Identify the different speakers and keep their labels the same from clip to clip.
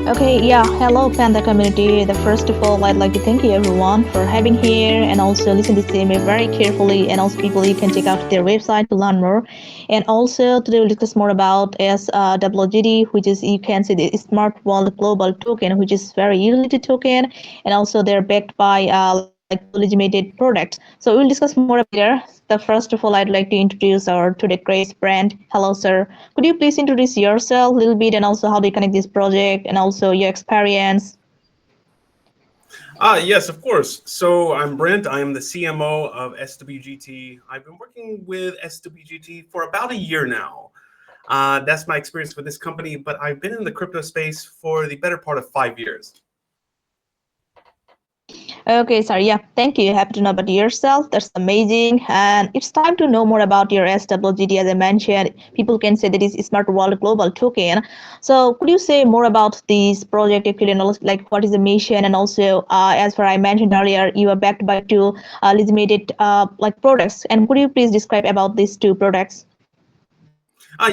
Speaker 1: Okay, yeah, hello Panda community. The first of all, I'd like to thank you everyone for having here and also listen to this email very carefully. And also, people, you can check out their website to learn more. And also, today we'll discuss more about SWGD, which is you can see the Smart World Global Token, which is very utility token, and also they're backed by like legitimate products. So we'll discuss more about there. The first of all, I'd like to introduce our today Grace brand. Hello, sir. Could you please introduce yourself a little bit and also how do you connect this project and also your experience?
Speaker 2: Yes, of course. So I'm Brent. I am the CMO of SWGT. I've been working with SWGT for about a year now. That's my experience with this company, but I've been in the crypto space for the better part of 5 years.
Speaker 1: Okay, sorry. Yeah, thank you. Happy to know about yourself. That's amazing. And it's time to know more about your SWGD. As I mentioned, people can say that is Smart World Global Token. So could you say more about this project actually, and also like what is the mission? And also, as for I mentioned earlier, you are backed by two legitimate like products. And could you please describe about these two products?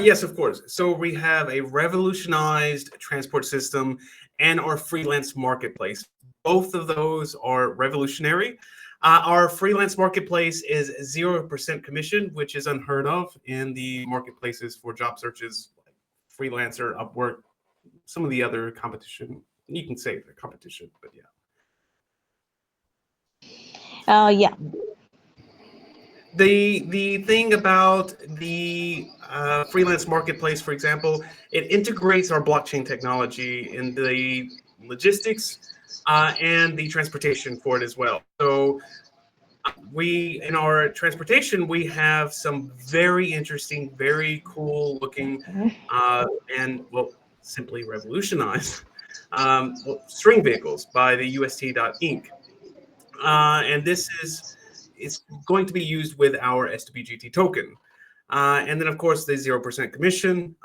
Speaker 2: Yes, of course. So we have a revolutionized transport system and our freelance marketplace. Both of those are revolutionary. Our freelance marketplace is 0% commission, which is unheard of in the marketplaces for job searches, like Freelancer, Upwork, some of the other competition. You can say the competition, but yeah.
Speaker 1: Yeah.
Speaker 2: The thing about the freelance marketplace, for example, it integrates our blockchain technology in the logistics and the transportation for it as well. So we in our transportation we have some very interesting, very cool looking, uh, and well, simply revolutionized string vehicles by the UST.Inc. And this is going to be used with our SWGT token. And then, of course, the 0% commission.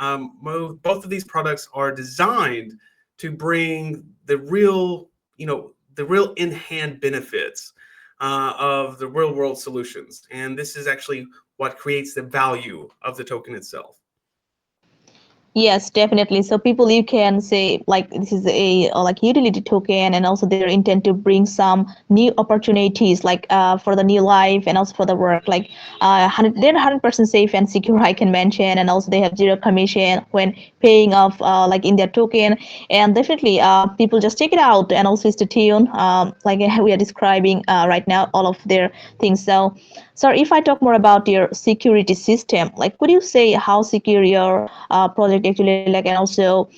Speaker 2: Both of these products are designed to bring the real in-hand benefits of the real-world solutions. And this is actually what creates the value of the token itself.
Speaker 1: Yes, definitely. So people, you can say like this is a like utility token, and also their intent to bring some new opportunities, like for the new life and also for the work. Like they're 100% safe and secure, I can mention, and also they have zero commission when paying off like in their token. And definitely, people just check it out and also stay tuned. Like we are describing right now, all of their things. So if I talk more about your security system, like could you say how secure your project actually like, and also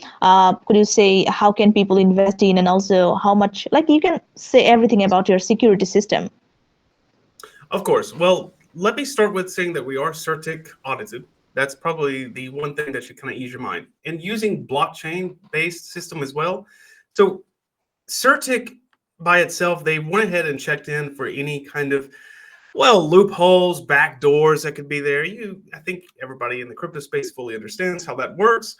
Speaker 1: could you say how can people invest in, and also how much, like you can say everything about your security system.
Speaker 2: Of course. Well, let me start with saying that we are CertiK audited. That's probably the one thing that should kind of ease your mind. And using blockchain-based system as well. So CertiK by itself, they went ahead and checked in for any kind of loopholes, back doors that could be there. I think everybody in the crypto space fully understands how that works.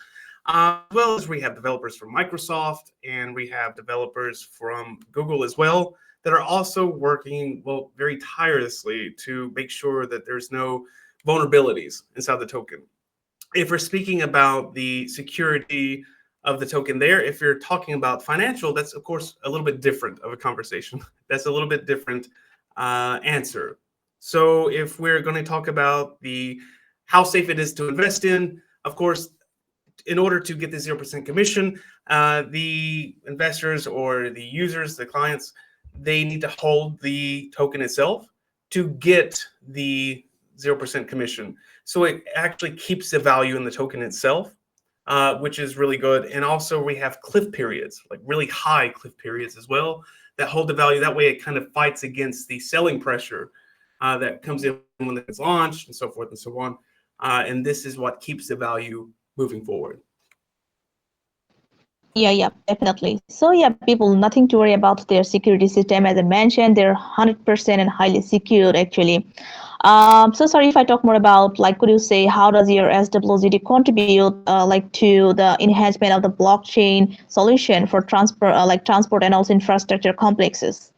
Speaker 2: As well as we have developers from Microsoft and we have developers from Google as well that are also working very tirelessly to make sure that there's no vulnerabilities inside the token. If we're speaking about the security of the token there, if you're talking about financial, that's of course a little bit different of a conversation. That's a little bit different answer. So if we're going to talk about the how safe it is to invest in, of course, in order to get the 0% commission, the investors or the users, the clients, they need to hold the token itself to get the 0% commission. So it actually keeps the value in the token itself, which is really good. And also we have cliff periods, like really high cliff periods as well, that hold the value. That way it kind of fights against the selling pressure that comes in when it's launched and so forth and so on. And this is what keeps the value moving forward.
Speaker 1: Yeah, definitely. So yeah, people, nothing to worry about their security system. As I mentioned, they're 100% and highly secured actually. So sorry if I talk more about, like, could you say how does your SWGD contribute like to the enhancement of the blockchain solution for transport and also infrastructure complexes?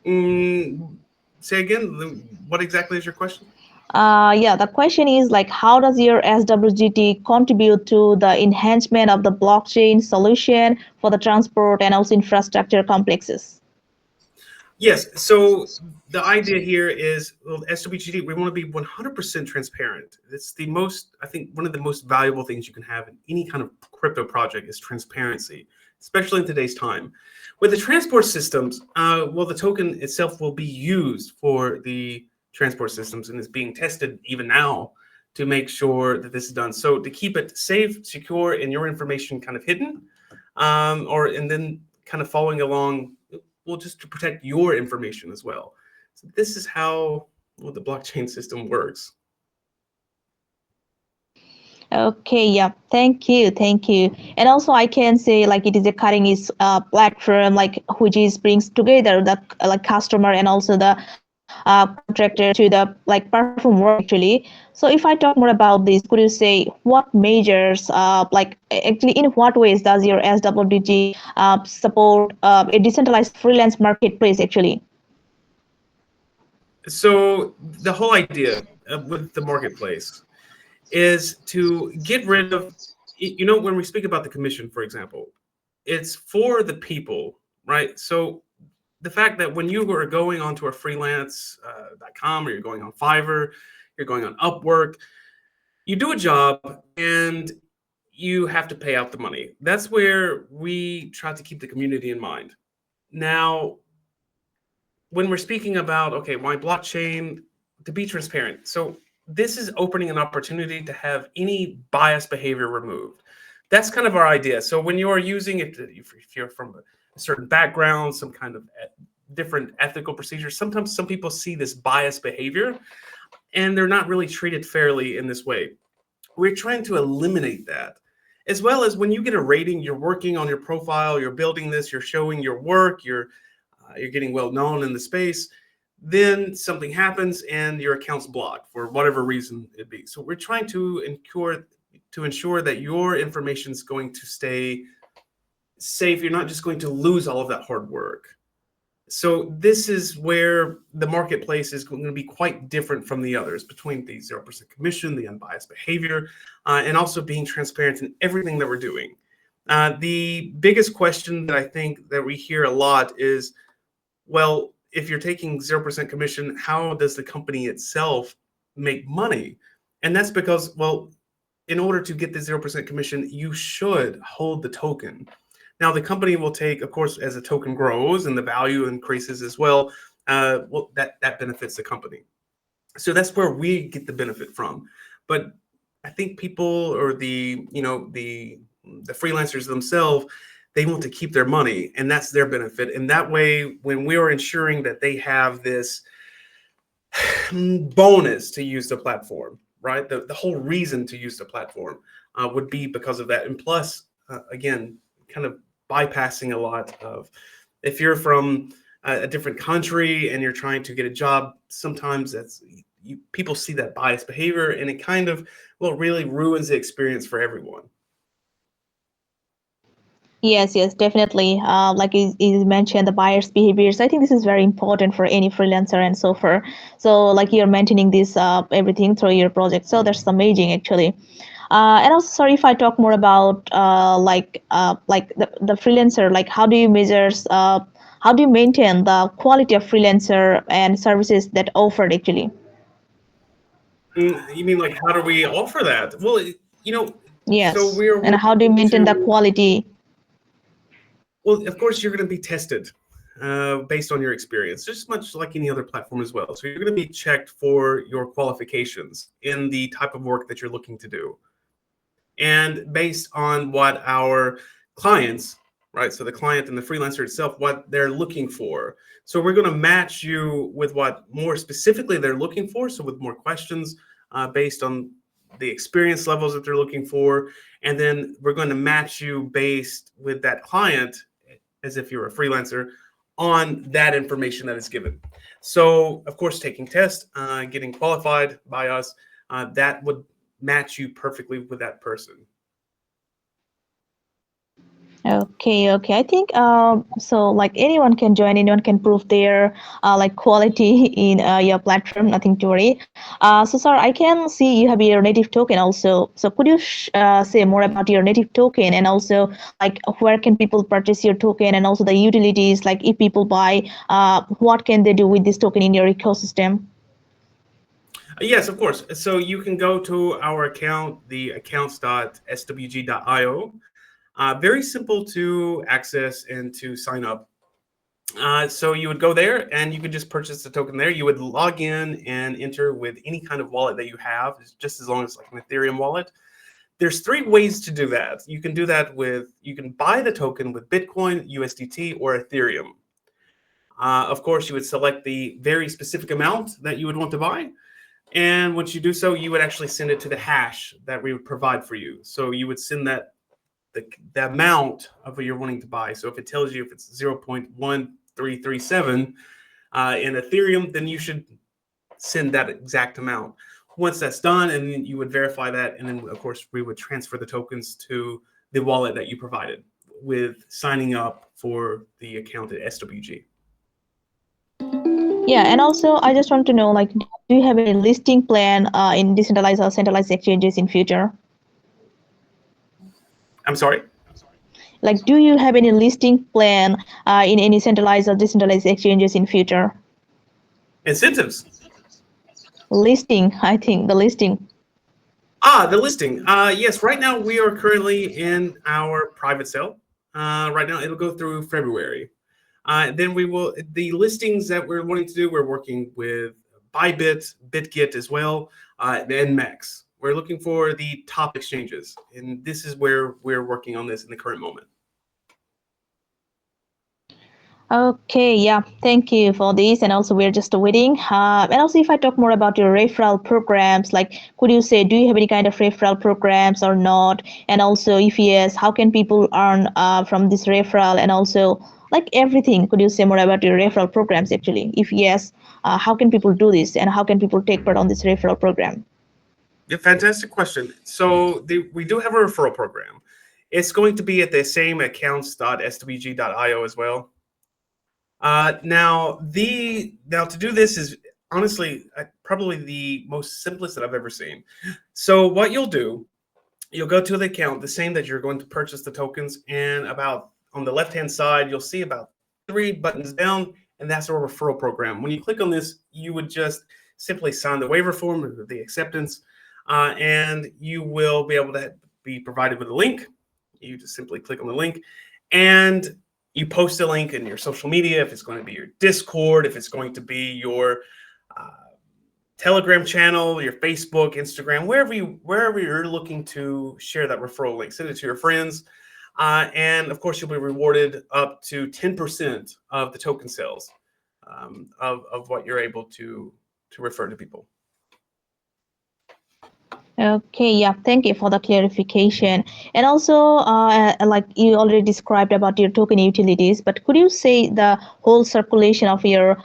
Speaker 2: Mm, Say again, what exactly is your question?
Speaker 1: Yeah, the question is like, how does your SWGT contribute to the enhancement of the blockchain solution for the transport and also infrastructure complexes?
Speaker 2: Yes. So the idea here is, well, SWGD, we want to be 100% transparent. It's the most, I think, one of the most valuable things you can have in any kind of crypto project is transparency, especially in today's time. With the transport systems, well, the token itself will be used for the transport systems and is being tested even now to make sure that this is done. So to keep it safe, secure, and your information kind of hidden, and then kind of following along, well, just to protect your information as well. So this is how, well, the blockchain system works.
Speaker 1: Okay, yeah, thank you. And also, I can say like it is a cutting edge platform like which is brings together the like customer and also the contractor to the like perform work actually. So if I talk more about this, could you say what measures like actually in what ways does your SWDG support a decentralized freelance marketplace actually?
Speaker 2: So the whole idea with the marketplace is to get rid of, when we speak about the commission, for example, it's for the people, right? So the fact that when you are going onto a freelance.com or you're going on Fiverr, you're going on Upwork, you do a job and you have to pay out the money. That's where we try to keep the community in mind. Now, when we're speaking about, okay, why blockchain, to be transparent. So this is opening an opportunity to have any bias behavior removed. That's kind of our idea. So when you are using it, if you're from a certain background, some kind of different ethical procedures, sometimes some people see this bias behavior and they're not really treated fairly in this way. We're trying to eliminate that. As well as when you get a rating, you're working on your profile, you're building this, you're showing your work, you're getting well known in the space. Then something happens and your account's blocked for whatever reason it be. So we're trying to ensure that your information is going to stay safe. You're not just going to lose all of that hard work. So this is where the marketplace is going to be quite different from the others, between the 0% commission, the unbiased behavior, and also being transparent in everything that we're doing. The biggest question that I think that we hear a lot is, well, if you're taking 0% commission, how does the company itself make money? And that's because, well, in order to get the 0% commission, you should hold the token. Now, the company will take, of course, as the token grows and the value increases as well, well, that benefits the company. So that's where we get the benefit from. But I think people, or the freelancers themselves, they want to keep their money, and that's their benefit. And that way, when we are ensuring that they have this bonus to use the platform, right? The whole reason to use the platform would be because of that. And plus, again, kind of bypassing a lot of, if you're from a different country and you're trying to get a job, sometimes people see that biased behavior and it kind of, well, really ruins the experience for everyone.
Speaker 1: Yes, definitely. Like is mentioned, the buyer's behaviors. I think this is very important for any freelancer and so forth. So, like you're maintaining this everything through your project. So that's amazing, actually. And also, sorry if I talk more about like the freelancer. Like, how do you maintain the quality of freelancer and services that offered actually?
Speaker 2: You mean like how do we offer that? Well, so
Speaker 1: Yes,
Speaker 2: we're
Speaker 1: and how do you
Speaker 2: working
Speaker 1: maintain the
Speaker 2: to,
Speaker 1: quality?
Speaker 2: well, of course, you're going to be tested based on your experience, just much like any other platform as well. So you're going to be checked for your qualifications in the type of work that you're looking to do. And based on what our clients, right? So the client and the freelancer itself, what they're looking for. So we're going to match you with what more specifically they're looking for. So with more questions based on the experience levels that they're looking for. And then we're going to match you based with that client, as if you're a freelancer, on that information that is given. So, of course, taking tests, getting qualified by us, that would match you perfectly with that person.
Speaker 1: Okay. I think so. Like anyone can join, anyone can prove their like quality in your platform. Nothing to worry. So, sir, I can see you have your native token also. So, could you say more about your native token and also like where can people purchase your token and also the utilities? Like if people buy, what can they do with this token in your ecosystem?
Speaker 2: Yes, of course. So you can go to our account, the accounts.swg.io. Very simple to access and to sign up. So you would go there and you could just purchase the token there. You would log in and enter with any kind of wallet that you have, just as long as like an Ethereum wallet. There's three ways to do that. You can do that with, you can buy the token with Bitcoin, USDT, or Ethereum. Of course, you would select the very specific amount that you would want to buy. And once you do so, you would actually send it to the hash that we would provide for you. So you would send that the amount of what you're wanting to buy. So if it tells you if it's 0.1337 in Ethereum, then you should send that exact amount. Once that's done, and then you would verify that, and then of course we would transfer the tokens to the wallet that you provided with signing up for the account at SWG.
Speaker 1: Yeah, and also I just want to know, like, do you have any listing plan in decentralized or centralized exchanges in future?
Speaker 2: I'm sorry.
Speaker 1: Like, do you have any listing plan in any centralized or decentralized exchanges in future?
Speaker 2: Incentives.
Speaker 1: Listing, I think the listing.
Speaker 2: The listing. Yes, right now we are currently in our private sale. Right now it'll go through February. Then we will, the listings that we're wanting to do, we're working with Bybit, BitGet as well, and Mex. We're looking for the top exchanges, and this is where we're working on this in the current moment.
Speaker 1: Okay, yeah, thank you for this. And also, we're just waiting. And also, if I talk more about your referral programs, like, could you say, do you have any kind of referral programs or not? And also, if yes, how can people earn from this referral? And also, like everything, could you say more about your referral programs actually? If yes, how can people do this? And how can people take part on this referral program?
Speaker 2: Yeah, fantastic question. So we do have a referral program. It's going to be at the same accounts.swg.io as well. Now to do this is honestly probably the most simplest that I've ever seen. So what you'll do, you'll go to the account, the same that you're going to purchase the tokens, and about on the left-hand side, you'll see about three buttons down, and that's our referral program. When you click on this, you would just simply sign the waiver form or the acceptance, and you will be able to be provided with a link. You just simply click on the link, and you post a link in your social media, if it's going to be your Discord, if it's going to be your uh, Telegram channel, your Facebook, Instagram, wherever you're looking to share that referral link, send it to your friends, and of course you'll be rewarded up to 10% of the token sales of what you're able to refer to people.
Speaker 1: Okay, yeah, thank you for the clarification. And also, like you already described about your token utilities, but could you say the whole circulation of your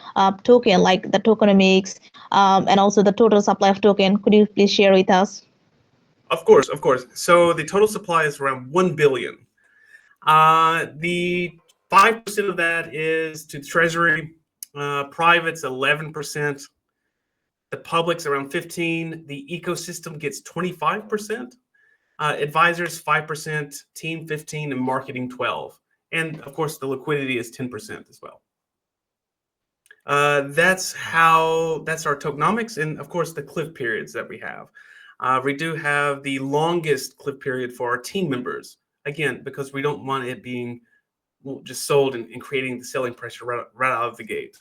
Speaker 1: token, like the tokenomics, and also the total supply of token? Could you please share with us?
Speaker 2: Of course, of course. So the total supply is around 1 billion. The 5% of that is to Treasury. Private's 11%. The public's around 15. The ecosystem gets 25%. Advisors 5%, team 15, and marketing 12. And of course, the liquidity is 10% as well. That's our tokenomics, and of course the cliff periods that we have. We do have the longest cliff period for our team members. Again, because we don't want it being just sold and creating the selling pressure right out of the gate.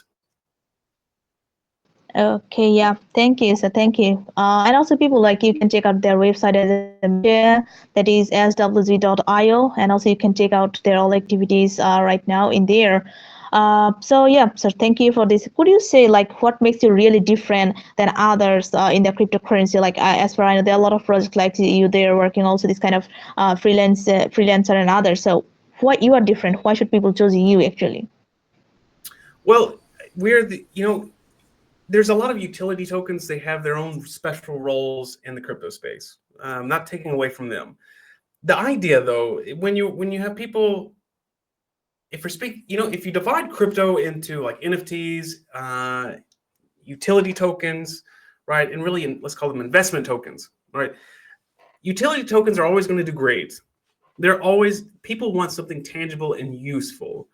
Speaker 1: Okay, yeah, thank you. So thank you. And also people like you can check out their website as I mentioned, that is swg.io, and also you can check out their all activities right now in there. So yeah, so thank you for this. Could you say like what makes you really different than others in the cryptocurrency? Like as far as I know, there are a lot of projects like you. They're working also this kind of freelancer and others. So why you are different? Why should people choose you actually?
Speaker 2: Well, we're there's a lot of utility tokens. They have their own special roles in the crypto space. Not taking away from them. The idea, though, when you have people, if we speak, if you divide crypto into like NFTs, utility tokens, right, and really let's call them investment tokens, right? Utility tokens are always going to do great. They're always, people want something tangible and useful.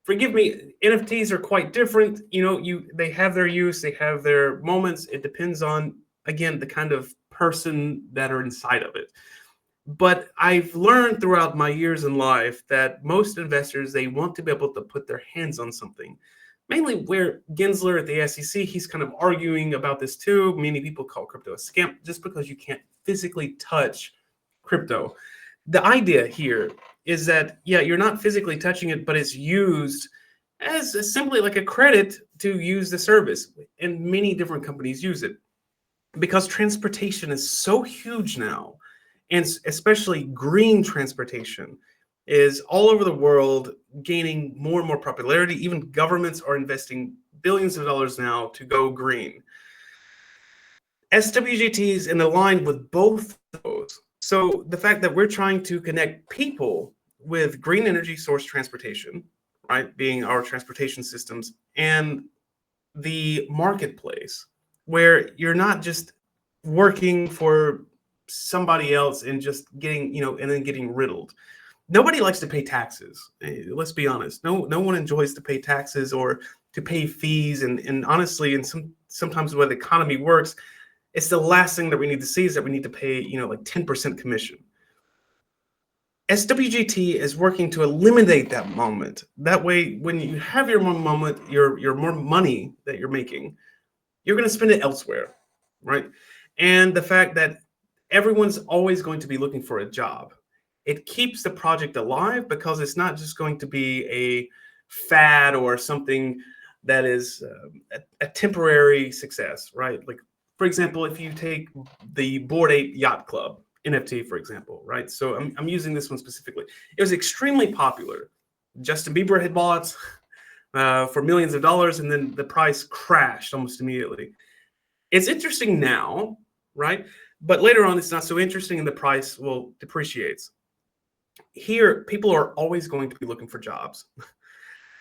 Speaker 2: Forgive me, NFTs are quite different. They have their use, they have their moments. It depends on, again, the kind of person that are inside of it. But I've learned throughout my years in life that most investors, they want to be able to put their hands on something. Mainly where Gensler at the SEC, he's kind of arguing about this too. Many people call crypto a scam just because you can't physically touch crypto. The idea here is that, yeah, you're not physically touching it, but it's used as simply like a credit to use the service. And many different companies use it because transportation is so huge now, and especially green transportation is all over the world gaining more and more popularity. Even governments are investing billions of dollars now to go green. SWGT is in line with both of those. So the fact that we're trying to connect people with green energy source transportation, right, being our transportation systems, and the marketplace, where you're not just working for somebody else and just getting, and then getting riddled. Nobody likes to pay taxes. Let's be honest. No one enjoys to pay taxes or to pay fees. And honestly, and sometimes the way the economy works, it's the last thing that we need to see is that we need to pay, like 10% commission. SWGT is working to eliminate that moment. That way, when you have your moment, your more money that you're making, you're going to spend it elsewhere, right? And the fact that everyone's always going to be looking for a job, it keeps the project alive because it's not just going to be a fad or something that is a temporary success, right? Like, for example, if you take the Bored Ape Yacht Club NFT, for example, right? So I'm using this one specifically. It was extremely popular. Justin Bieber had bought for millions of dollars, and then the price crashed almost immediately. It's interesting now, right? But later on, it's not so interesting, and the price will depreciates. Here, people are always going to be looking for jobs,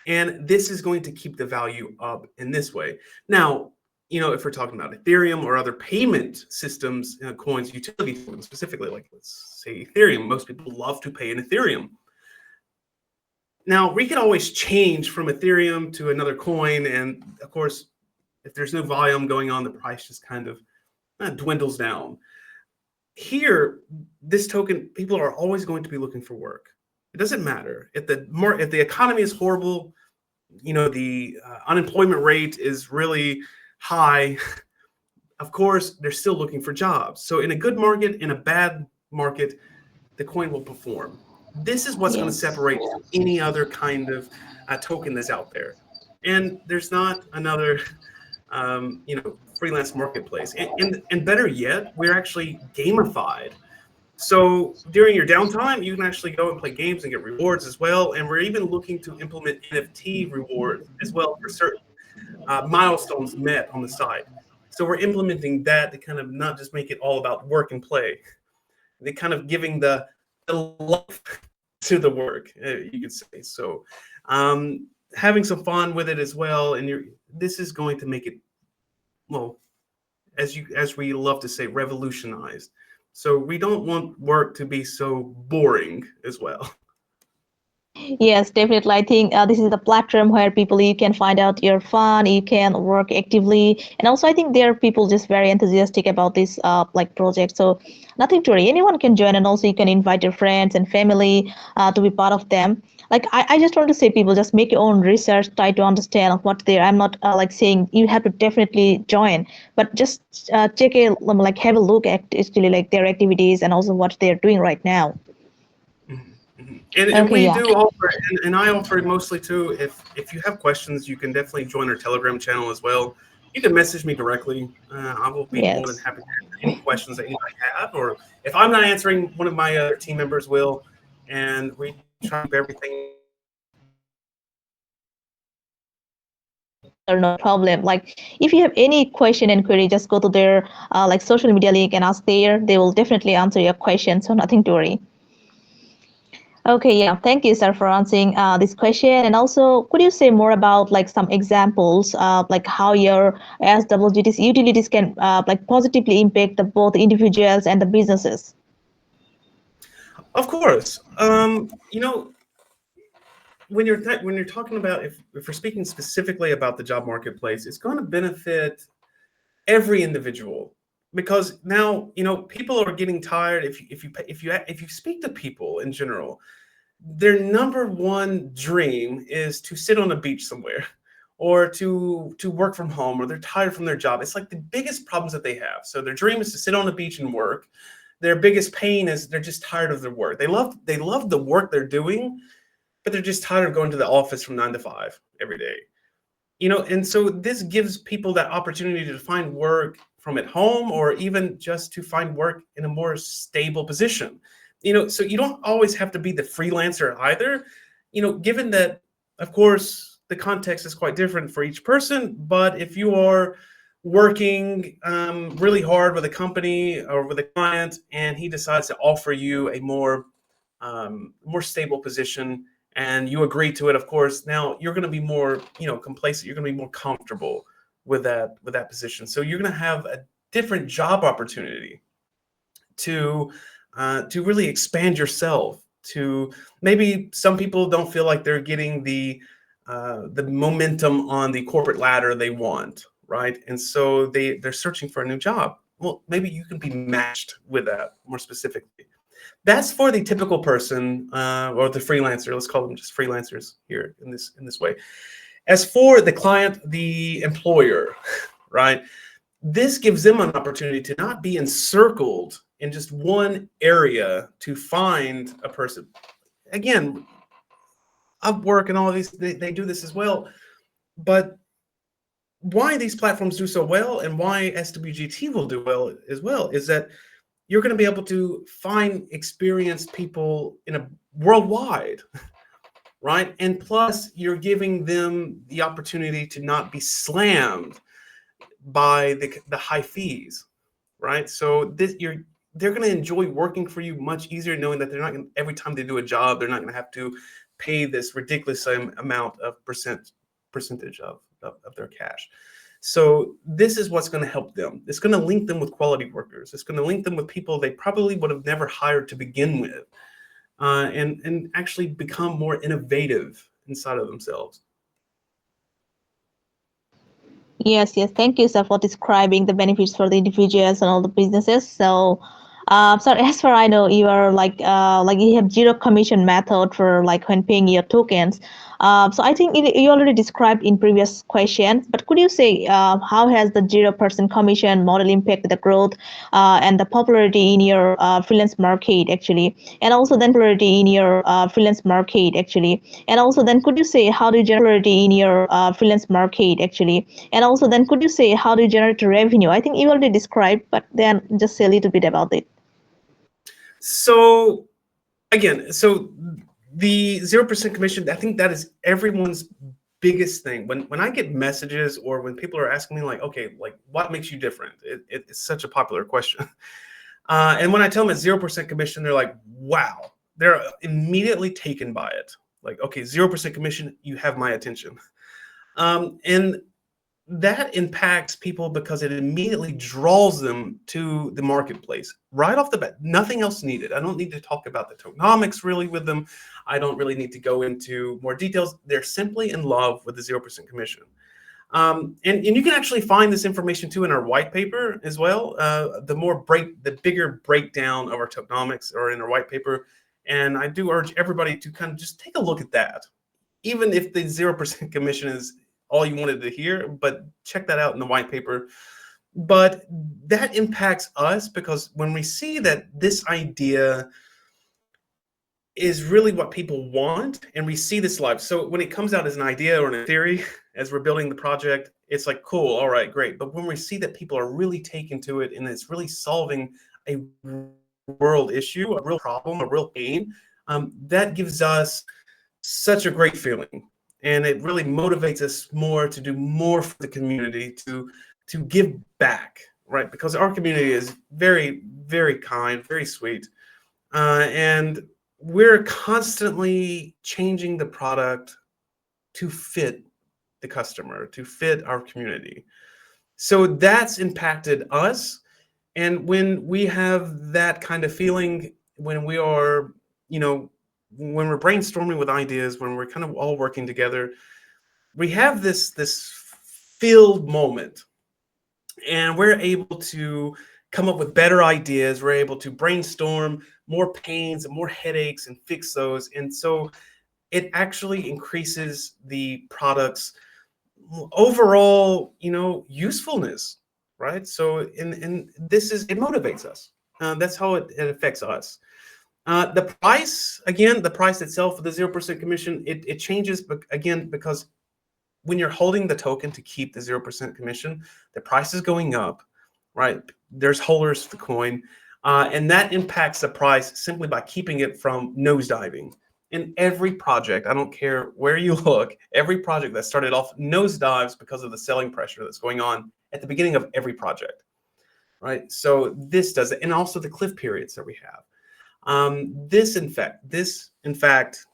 Speaker 2: and this is going to keep the value up in this way. Now, if we're talking about Ethereum or other payment systems, coins, utility tokens specifically, like let's say Ethereum, most people love to pay in Ethereum. Now, we could always change from Ethereum to another coin, and of course, if there's no volume going on, the price just kind of dwindles down. Here, this token, people are always going to be looking for work. It doesn't matter if the economy is horrible, the unemployment rate is really high. Of course, they're still looking for jobs. So in a good market, in a bad market, the coin will perform. This is what's going to
Speaker 1: Yes.
Speaker 2: separate any other kind of token that's out there. And there's not another, freelance marketplace. And better yet, we're actually gamified. So during your downtime, you can actually go and play games and get rewards as well. And we're even looking to implement NFT rewards as well for certain milestones met on the side. So we're implementing that to kind of not just make it all about work and play. They kind of giving the life to the work, you could say. So having some fun with it as well. And this is going to make it, well, as we love to say, revolutionized. So we don't want work to be so boring as well.
Speaker 1: Yes, definitely. I think this is the platform where people you can find out your fun, you can work actively, and also I think there are people just very enthusiastic about this like project. So nothing to worry. Anyone can join, and also you can invite your friends and family to be part of them. Like I just want to say, people just make your own research, try to understand what they're. I'm not like saying you have to definitely join, but just check a like have a look at actually like their activities and also what they're doing right now.
Speaker 2: And
Speaker 1: Okay,
Speaker 2: we
Speaker 1: yeah.
Speaker 2: do offer, and I offer it mostly too. If you have questions, you can definitely join our Telegram channel as well. You can message me directly. I will be more than
Speaker 1: Yes.
Speaker 2: happy to answer any questions that anybody have, or if I'm not answering, one of my other team members will. And we try to keep everything
Speaker 1: sure, no problem. Like if you have any question and query, just go to their like social media link and ask there. They will definitely answer your question. So nothing to worry. Okay, yeah. Thank you, sir, for answering this question. And also, could you say more about like some examples of like how your SWGT's utilities can like positively impact the, both individuals and the businesses?
Speaker 2: Of course. You know, when you're talking about, if we're speaking specifically about the job marketplace, it's going to benefit every individual, because now, you know, people are getting tired. If you speak to people in general, their number one dream is to sit on a beach somewhere, or to work from home, or they're tired from their job. It's like the biggest problems that they have. So their dream is to sit on a beach and work. Their biggest pain is they're just tired of their work. They love the work they're doing, but they're just tired of going to the office from 9 to 5 every day. You know, and so this gives people that opportunity to find work from at home, or even just to find work in a more stable position. You know, so you don't always have to be the freelancer either. You know, given that, of course, the context is quite different for each person, but if you are working really hard with a company or with a client, and he decides to offer you a more stable position, and you agree to it, of course, now you're going to be more, you know, complacent. You're going to be more comfortable with that position. So you're going to have a different job opportunity to to really expand yourself. To maybe some people don't feel like they're getting the momentum on the corporate ladder they want, right? And so they're searching for a new job. Well, maybe you can be matched with that more specifically. That's for the typical person, or the freelancer. Let's call them just freelancers here in this way. As for the client, the employer, right? This gives them an opportunity to not be encircled in just one area to find a person. Again, Upwork and all of these, they do this as well. But why these platforms do so well, and why SWGT will do well as well, is that you're going to be able to find experienced people in a worldwide, right? And plus, you're giving them the opportunity to not be slammed by the high fees, right? So they're going to enjoy working for you much easier, knowing that they're not going, every time they do a job, they're not going to have to pay this ridiculous amount of percentage of their cash. So this is what's going to help them. It's going to link them with quality workers. It's going to link them with people they probably would have never hired to begin with, and actually become more innovative inside of themselves.
Speaker 1: Yes, yes. Thank you, sir, for describing the benefits for the individuals and all the businesses. So, so as far I know, you are like you have zero commission method for like when paying your tokens. So I think you already described in previous questions, but could you say how has the 0% commission model impacted the growth and the popularity in your freelance market actually, and also then popularity in your freelance market actually, and also then could you say how do you generate in your freelance market actually, and also then could you say how do you generate revenue? I think you already described, but then just say a little bit about it.
Speaker 2: So again, so the 0% commission, I think that is everyone's biggest thing. When I get messages, or when people are asking me like, okay, like what makes you different? It's such a popular question. And when I tell them it's 0% commission, they're like, wow, they're immediately taken by it. Like, okay, 0% commission, you have my attention. And that impacts people because it immediately draws them to the marketplace right off the bat. Nothing else needed. I don't need to talk about the tokenomics really with them. I don't really need to go into more details. They're simply in love with the 0% commission. And you can actually find this information too in our white paper as well. The bigger breakdown of our tokenomics are in our white paper. And I do urge everybody to kind of just take a look at that, even if the 0% commission is all you wanted to hear, but check that out in the white paper. But that impacts us because when we see that this idea is really what people want, and we see this live. So when it comes out as an idea or a theory, as we're building the project, it's like, cool, all right, great. But when we see that people are really taken to it and it's really solving a world issue, a real problem, a real pain, that gives us such a great feeling. and it really motivates us more to do more for the community, to give back, right? Because our community is very, very kind, very sweet, and we're constantly changing the product to fit the customer, to fit our community. So that's impacted us. And when we have that kind of feeling, when we are, you know, when we're brainstorming with ideas, when we're kind of all working together, we have this filled moment, and we're able to come up with better ideas. We're able to brainstorm more pains and more headaches and fix those. And so it actually increases the product's overall, usefulness, right? So, and this is, it motivates us. That's how it affects us. The price, again, the price itself, the 0% commission, it changes, but again, because when you're holding the token to keep the 0% commission, the price is going up, right? There's holders to the coin, and that impacts the price simply by keeping it from nosediving. In every project, I don't care where you look, every project that started off nosedives because of the selling pressure that's going on at the beginning of every project, right? So this does it, and also the cliff periods that we have. This in fact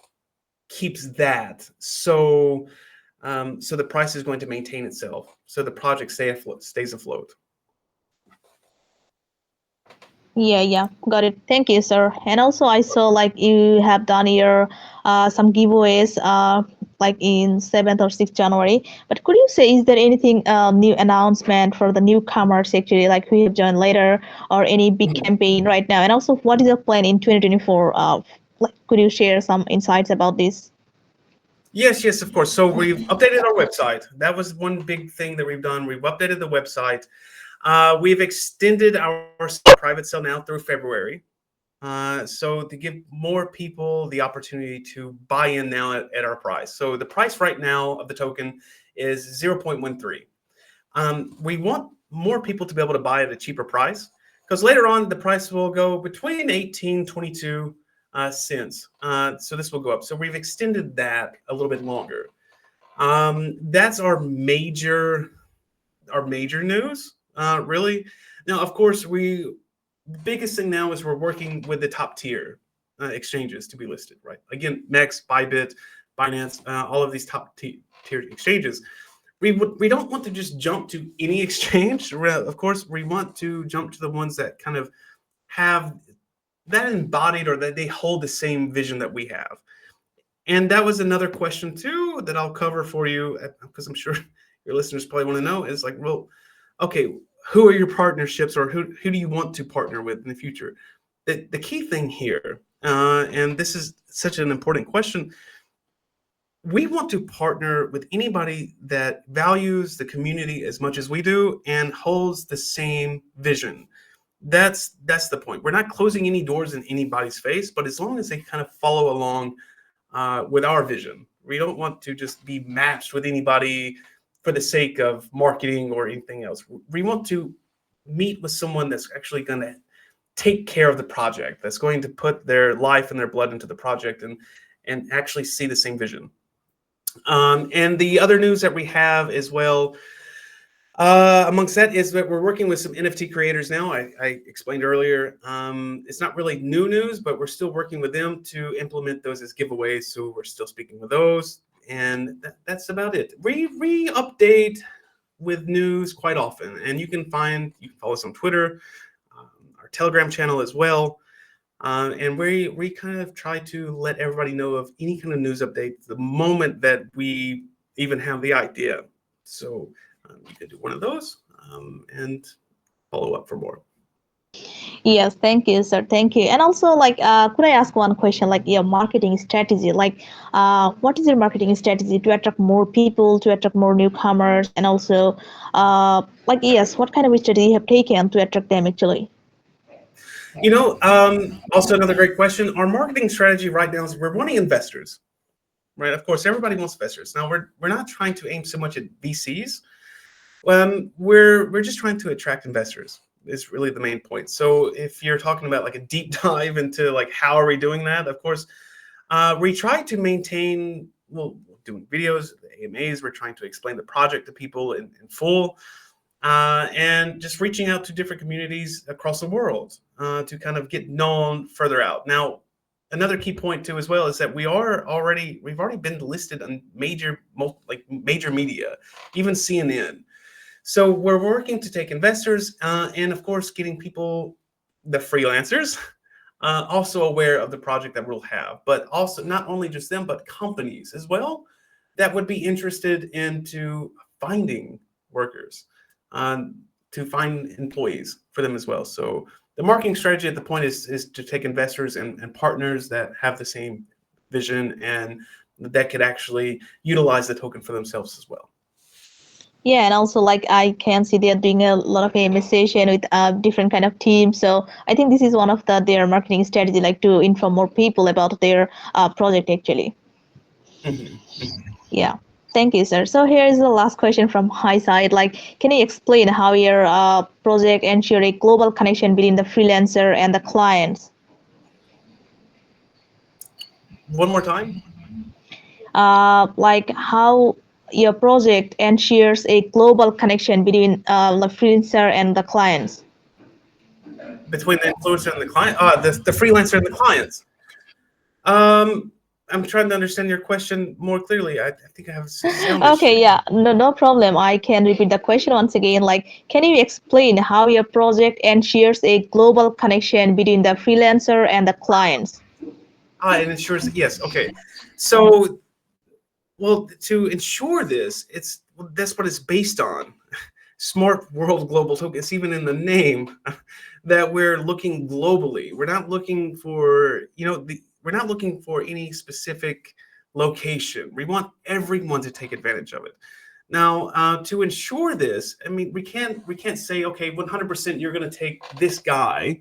Speaker 2: keeps that. So the price is going to maintain itself. So the project stays afloat.
Speaker 1: Yeah, yeah, got it. Thank you, sir. And also, I saw like you have done your some giveaways like in 7th or 6th January. But could you say, is there anything new announcement for the newcomers actually, like who have joined later, or any big
Speaker 2: Mhm.
Speaker 1: campaign right now? And also, what is your plan in 2024? Like, could you share some insights about this?
Speaker 2: Yes, yes, of course. So we've updated our website. That was one big thing that we've done. We've updated the website. We've extended our private sale now through February. So to give more people the opportunity to buy in now at our price. So the price right now of the token is 0.13. We want more people to be able to buy at a cheaper price, because later on the price will go between 18, 22 cents. So this will go up. So we've extended that a little bit longer. That's our major news, really. Now, of course, the biggest thing now is we're working with the top tier exchanges to be listed, right? Again, Mex, Bybit, Binance, all of these tier exchanges. We don't want to just jump to any exchange. Of course, we want to jump to the ones that kind of have that embodied, or that they hold the same vision that we have. And that was another question too that I'll cover for you, because I'm sure your listeners probably want to know, is like, well, okay, who are your partnerships, or who do you want to partner with in the future? The key thing here, and this is such an important question, we want to partner with anybody that values the community as much as we do and holds the same vision. That's the point. We're not closing any doors in anybody's face, but as long as they kind of follow along with our vision. We don't want to just be matched with anybody for the sake of marketing or anything else. We want to meet with someone that's actually going to take care of the project, that's going to put their life and their blood into the project, and actually see the same vision. And the other news that we have as well, amongst that, is that we're working with some NFT creators now. I explained earlier, it's not really new news, but we're still working with them to implement those as giveaways. So we're still speaking with those, and that's about it. We update with news quite often, and you can follow us on Twitter, our Telegram channel as well. And we kind of try to let everybody know of any kind of news update the moment that we even have the idea. So you can do one of those, and follow up for more.
Speaker 1: Yes, thank you, sir. Thank you. And also, like, could I ask one question, like your marketing strategy? Like, what is your marketing strategy to attract more people, to attract more newcomers, and also, like, yes, what kind of strategy you have taken to attract them actually?
Speaker 2: Also another great question. Our marketing strategy right now is we're wanting investors, right? Of course, everybody wants investors. Now we're not trying to aim so much at VCs. We're just trying to attract investors is really the main point. So if you're talking about like a deep dive into like how are we doing that, of course, we try to maintain doing videos, the AMAs. We're trying to explain the project to people in full, and just reaching out to different communities across the world to kind of get known further out. Now, another key point too as well is that we've already been listed on major media, even CNN. So we're working to take investors and of course getting people, the freelancers, also aware of the project that we'll have, but also not only just them, but companies as well that would be interested into finding workers, to find employees for them as well. So the marketing strategy at the point is to take investors and partners that have the same vision and that could actually utilize the token for themselves as well.
Speaker 1: Yeah, and also like I can see they're doing a lot of amortization with different kind of teams. So I think this is one of their marketing strategy, like to inform more people about their project actually.
Speaker 2: Mhm.
Speaker 1: Yeah. Thank you, sir. So here is the last question from my side. Like, can you explain how your project ensure a global connection between the freelancer and the clients?
Speaker 2: One more time.
Speaker 1: Like how your project ensures a global connection between the freelancer and the clients.
Speaker 2: Between the influencer and the client, the freelancer and the clients. Um, I'm trying to understand your question more clearly. I think I have a sound
Speaker 1: Okay,
Speaker 2: issue.
Speaker 1: yeah, no problem. I can repeat the question once again. Like, can you explain how your project ensures a global connection between the freelancer and the clients?
Speaker 2: It ensures, yes. Okay. So, well, to ensure this, that's what it's based on. Smart World Global Token. It's even in the name that we're looking globally. We're not looking for, we're not looking for any specific location. We want everyone to take advantage of it. Now, to ensure this, I mean, we can't say, okay, 100% you're going to take this guy,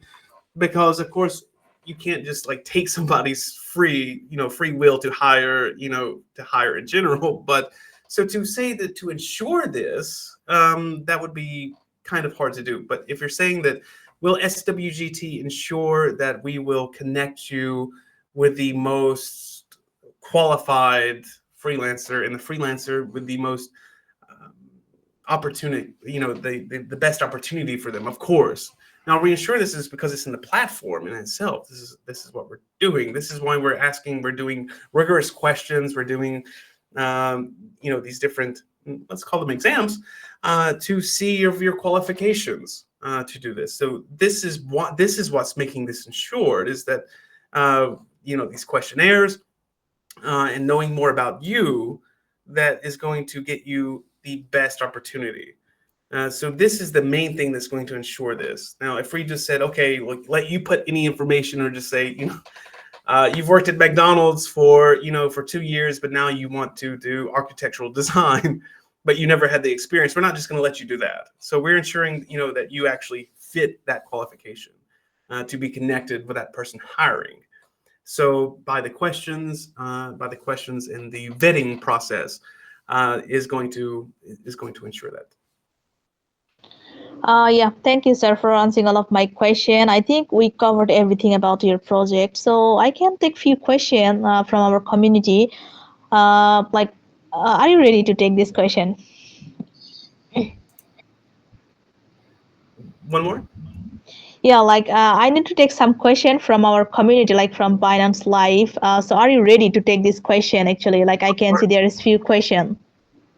Speaker 2: because of course you can't just like take somebody's free will to hire, to hire in general. But so to say that to ensure this, that would be kind of hard to do. But if you're saying that, will SWGT ensure that we will connect you with the most qualified freelancer, and the freelancer with the most um, opportunity, the best opportunity for them, of course. Now, reassure this is because it's in the platform in itself. This is what we're doing. This is why we're asking. We're doing rigorous questions. We're doing, these different, let's call them exams, to see your qualifications to do this. So this is what's making this ensured, is that these questionnaires and knowing more about you, that is going to get you the best opportunity. So this is the main thing that's going to ensure this. Now, if we just said, okay, look, let you put any information, or just say, you've worked at McDonald's for 2 years, but now you want to do architectural design, but you never had the experience. We're not just going to let you do that. So we're ensuring, that you actually fit that qualification to be connected with that person hiring. So by the questions and the vetting process is going to ensure that.
Speaker 1: Yeah, thank you, sir, for answering all of my question. I think we covered everything about your project. So I can take few questions from our community. Like, are you ready to take this question?
Speaker 2: One more.
Speaker 1: Yeah, like I need to take some question from our community, like from Binance Live. So are you ready to take this question? Actually, like I can see there is few question.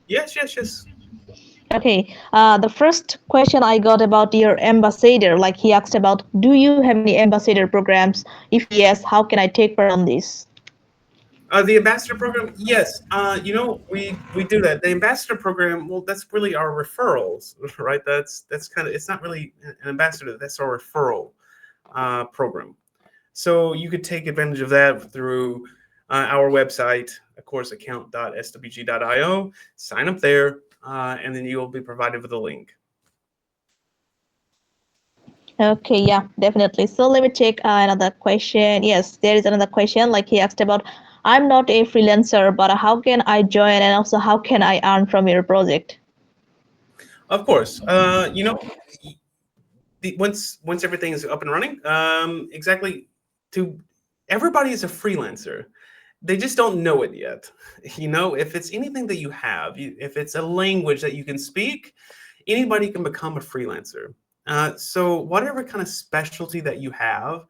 Speaker 2: Yes, yes, yes.
Speaker 1: Okay, the first question I got about your ambassador, like he asked about, do you have any ambassador programs? If yes, how can I take part on this?
Speaker 2: The ambassador program, yes. We do that. The ambassador program, well, that's really our referrals, right? That's kind of, it's not really an ambassador. That's our referral program. So you could take advantage of that through our website, of course, account.swg.io. Sign up there, and then you will be provided with a link.
Speaker 1: Okay, yeah, definitely. So let me check another question. Yes, there is another question. Like he asked about, I'm not a freelancer, but how can I join and also how can I earn from your project?
Speaker 2: Of course, once everything is up and running, exactly, to everybody is a freelancer, They just don't know it yet. If it's anything that you have, if it's a language that you can speak, anybody can become a freelancer. So whatever kind of specialty that you have,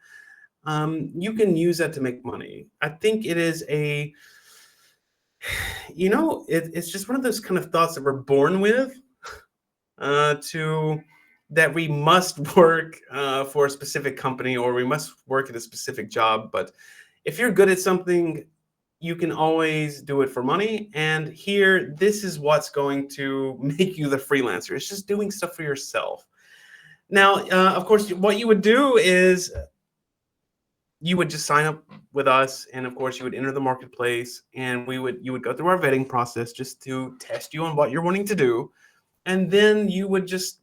Speaker 2: you can use that to make money. I think it is it's just one of those kind of thoughts that we're born with, to that we must work for a specific company, or we must work at a specific job. But if you're good at something, you can always do it for money. And here, this is what's going to make you the freelancer. It's just doing stuff for yourself. Now, of course, what you would do is you would just sign up with us, and of course, you would enter the marketplace, and you would go through our vetting process just to test you on what you're wanting to do. And then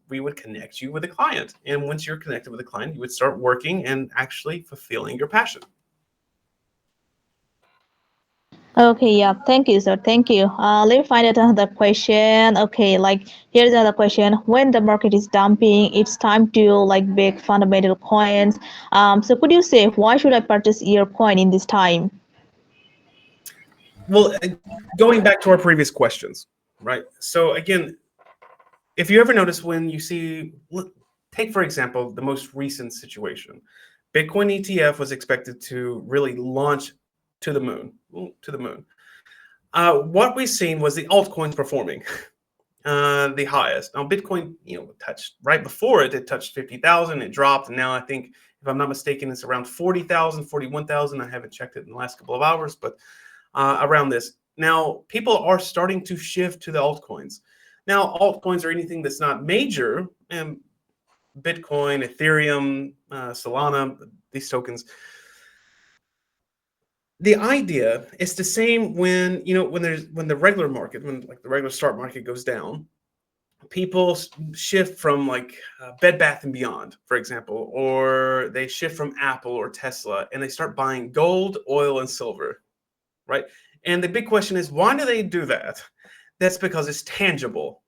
Speaker 2: we would connect you with a client. And once you're connected with a client, you would start working and actually fulfilling your passion.
Speaker 1: Okay, yeah, thank you, sir. Thank you. Let me find out another question. Okay, like here's another question. When the market is dumping, it's time to like big fundamental coins. So could you say why should I purchase your coin in this time?
Speaker 2: Well, going back to our previous questions, right? So again, if you ever notice when you see, take for example, the most recent situation, Bitcoin ETF was expected to really launch to the moon, to the moon. What we've seen was the altcoins performing the highest. Now, Bitcoin, touched right before it, it touched 50,000, it dropped, and now I think, if I'm not mistaken, it's around 40,000, 41,000. I haven't checked it in the last couple of hours, but around this. Now, people are starting to shift to the altcoins. Now, altcoins are anything that's not major, and Bitcoin, Ethereum, Solana, these tokens. The idea is the same when the regular market, when like the regular stock market goes down, people shift from like Bed Bath and Beyond, for example, or they shift from Apple or Tesla, and they start buying gold, oil, and silver, right? And the big question is, why do they do that? That's because it's tangible,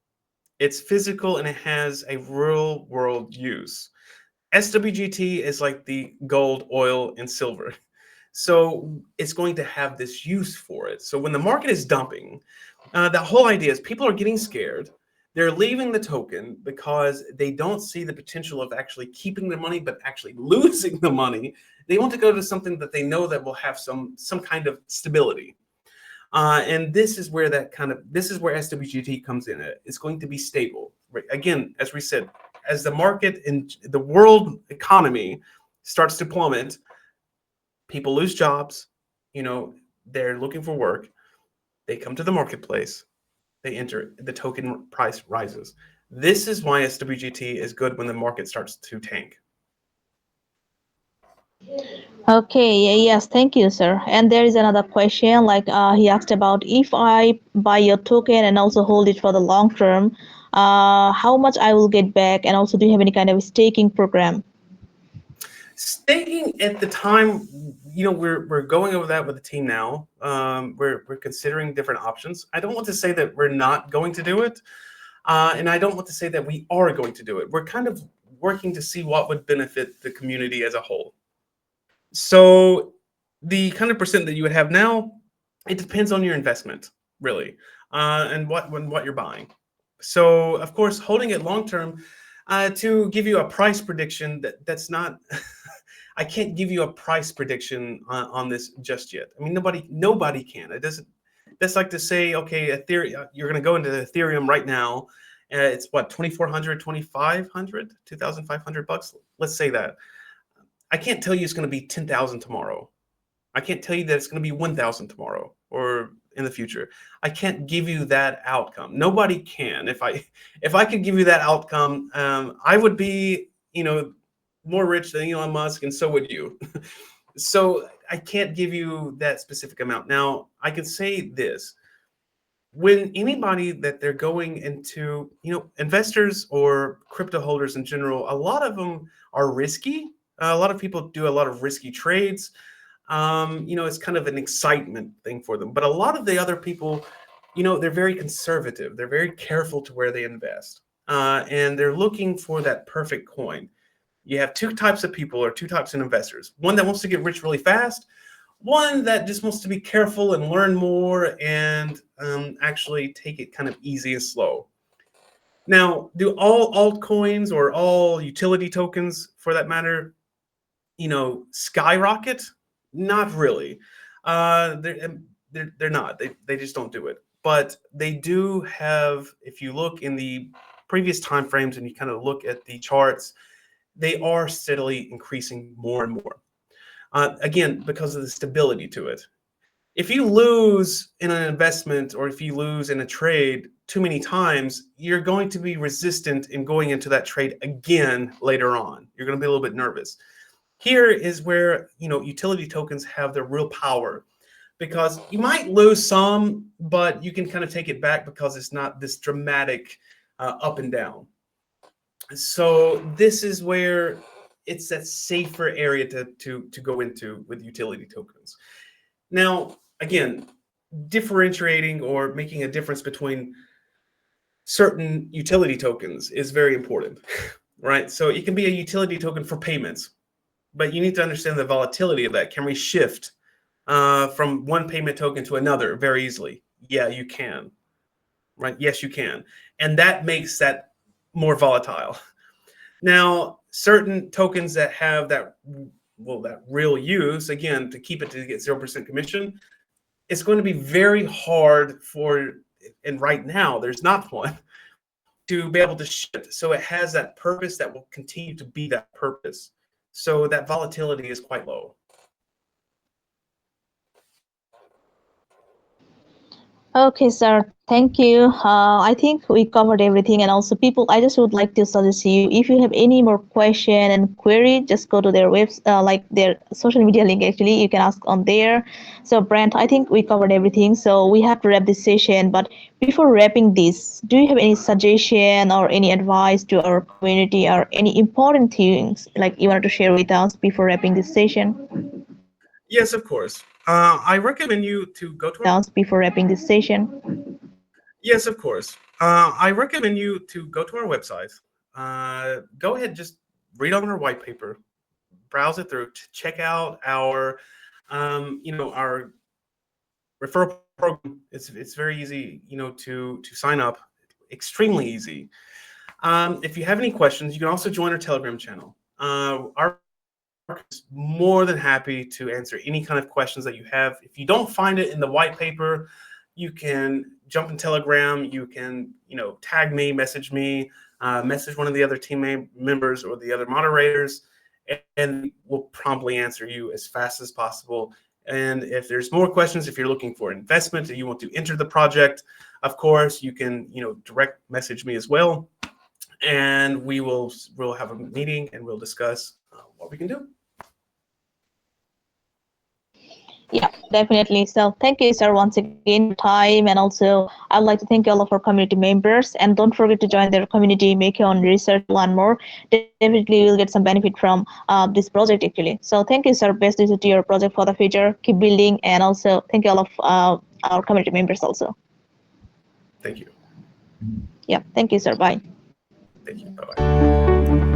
Speaker 2: it's physical, and it has a real world use. SWGT is like the gold, oil, and silver. So it's going to have this use for it. So when the market is dumping, the whole idea is people are getting scared. They're leaving the token because they don't see the potential of actually keeping the money, but actually losing the money. They want to go to something that they know that will have some kind of stability. And this is where SWGT comes in. It's going to be stable. Right? Again, as we said, as the market and the world economy starts to plummet, people lose jobs. They're looking for work. They come to the marketplace. They enter. The token price rises. This is why SWGT is good when the market starts to tank.
Speaker 1: Okay, yes, thank you, sir. And there is another question, like he asked about if I buy your token and also hold it for the long term, how much I will get back, and also do you have any kind of staking program?
Speaker 2: Staking at the time, we're going over that with the team now. We're considering different options. I don't want to say that we're not going to do it, and I don't want to say that we are going to do it. We're kind of working to see what would benefit the community as a whole. So the kind of percent that you would have now, it depends on your investment, really, and what you're buying. So of course, holding it long term, to give you a price prediction, that's not. I can't give you a price prediction on this just yet. I mean, nobody can. It doesn't. That's like to say, okay, Ethereum. You're going to go into Ethereum right now. It's what, 2,400, 2,500, 2,500 bucks. Let's say that. I can't tell you it's going to be 10,000 tomorrow. I can't tell you that it's going to be 1,000 tomorrow or in the future. I can't give you that outcome. Nobody can. If I could give you that outcome, I would be, more rich than Elon Musk, and so would you. So I can't give you that specific amount. Now, I can say this. When anybody that they're going into, investors or crypto holders in general, a lot of them are risky. A lot of people do a lot of risky trades. It's kind of an excitement thing for them. But a lot of the other people, they're very conservative. They're very careful to where they invest. And they're looking for that perfect coin. You have two types of people, or two types of investors. One that wants to get rich really fast, one that just wants to be careful and learn more and actually take it kind of easy and slow. Now, do all altcoins or all utility tokens, for that matter, skyrocket? Not really. They're not. They just don't do it. But they do have, if you look in the previous time frames and you kind of look at the charts, they are steadily increasing more and more. Again, because of the stability to it. If you lose in an investment or if you lose in a trade too many times, you're going to be resistant in going into that trade again later on. You're going to be a little bit nervous. Here is where, utility tokens have their real power, because you might lose some, but you can kind of take it back because it's not this dramatic up and down. So this is where it's that safer area to go into with utility tokens. Now, again, differentiating or making a difference between certain utility tokens is very important, right? So it can be a utility token for payments, but you need to understand the volatility of that. Can we shift from one payment token to another very easily? Yeah, you can, right? Yes, you can. And that makes that more volatile. Now, certain tokens that have that real use, again, to keep it to get 0% commission, it's going to be very hard and right now there's not one, to be able to shift. So it has that purpose that will continue to be that purpose. So that volatility is quite low.
Speaker 1: Okay, sir. Thank you. I think we covered everything, and also people. I just would like to suggest you, if you have any more question and query, just go to their like their social media link. Actually, you can ask on there. So, Brent, I think we covered everything. So we have to wrap this session. But before wrapping this, do you have any suggestion or any advice to our community, or any important things like you wanted to share with us before wrapping this session?
Speaker 2: Yes, of course. I recommend you to go to our
Speaker 1: Before wrapping this session.
Speaker 2: Yes, of course. I recommend you to go to our website. Go ahead, just read on our white paper, browse it through, check out our, our referral program. It's very easy, to sign up. Extremely easy. If you have any questions, you can also join our Telegram channel. Our is more than happy to answer any kind of questions that you have. If you don't find it in the white paper, you can jump in Telegram. You can, tag me, message me, message one of the other team members or the other moderators, and we'll promptly answer you as fast as possible. And if there's more questions, if you're looking for investment and you want to enter the project, of course, you can, direct message me as well. And we'll have a meeting and we'll discuss what we can do.
Speaker 1: Yeah, definitely. So thank you, sir, once again for your time. And also, I'd like to thank all of our community members. And don't forget to join their community, make your own research, learn more. Definitely, you'll get some benefit from this project, actually. So thank you, sir. Best wishes to your project for the future. Keep building. And also, thank you all of our community members also.
Speaker 2: Thank you.
Speaker 1: Yeah, thank you, sir. Bye.
Speaker 2: Thank you. Bye-bye.